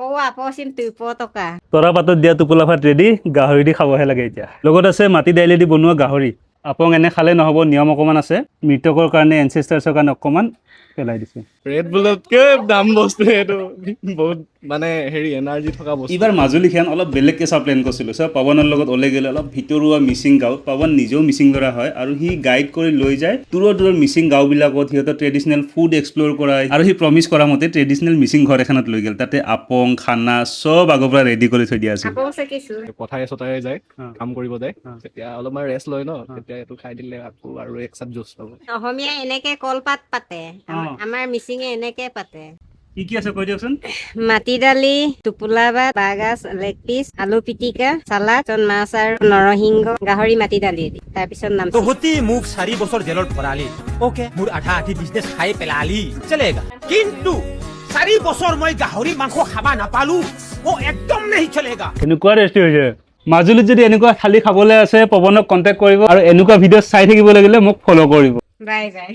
কোৱা পচিন 200 টকা তৰা পাতত দিয়া টোপোলা ভাত ৰেডি গাহৰি দি খাবহে লাগে এতিয়া লগত আছে মাটি দাইলে দি বনোৱা গাহৰি আপং এনে খালে নহ'ব নিয়ম অকমান আছে মৃতকৰ কাৰণে এনচেষ্টাৰ্ছৰ কাৰণে অকমান পেলাই দিছে ৰেড বুলতকে দাম বস্তু এইটো বহুত মানে হেৰি এনাৰ্জি থকা বস্তু এইবাৰ মাজুলীখন অলপ বেলেগকৈ চোৱা প্লেন কৰিছিলোঁ চব পৱনৰ লগত ওলাই গ'লে অলপ ভিতৰুৱা মিচিং গাঁও পৱন নিজেও মিচিং ল'ৰা হয় আৰু সি গাইড কৰি লৈ যায় দূৰৰ দূৰৰ মিচিং গাঁওবিলাকত সিহঁতৰ ট্ৰেডিশ্যনেল ফুড এক্সপ্ল'ৰ কৰায় আৰু সি প্ৰমিছ কৰা মতে ট্ৰেডিশ্যনেল মিচিং ঘৰ এখনত লৈ গ'ল তাতে আপং খানা চব আগৰ পৰা ৰেডি কৰি থৈ দিয়া আছিল আপং চেকিছো পথাৰে চথাৰে যায় অ। কাম কৰিব যায় অ। তেতিয়া অলপমান ৰেষ্ট লয় ন তেতিয়া এইটো খাই দিলে আকৌ আৰু এক চাপ জোচ পাব অসমীয়া এনেকে কলপাত পাতে আমাৰ মিচিঙে এনেকে পাতে কি আছে কৈ দিয়কচোন মাটি দালি টোপোলা ভাত বাঁহগাজ লেগ পিচ আলু পিটিকা চালাড মাছ আৰু নৰসিংহ গাহৰি মাটি দালি তাৰপিছত নাম তহঁতি মোক 4 বছৰ জেলত ভৰালি ওকে মোৰ আধা আধি বিজনেছ খাই পেলালি চলেগা কিন্তু 4 বছৰ মই গাহৰি মাংস খাবা নাপালো ও একদম নেহি চলেগা এনেকুৱা টেষ্টি হৈছে মাজুলীত যদি এনেকুৱা থালি খাবলৈ আছে পৱনক কণ্টেক্ট কৰিব আৰু এনেকুৱা ভিডিঅ' চাই থাকিব লাগিলে মোক ফ'ল' কৰিব বাই বাই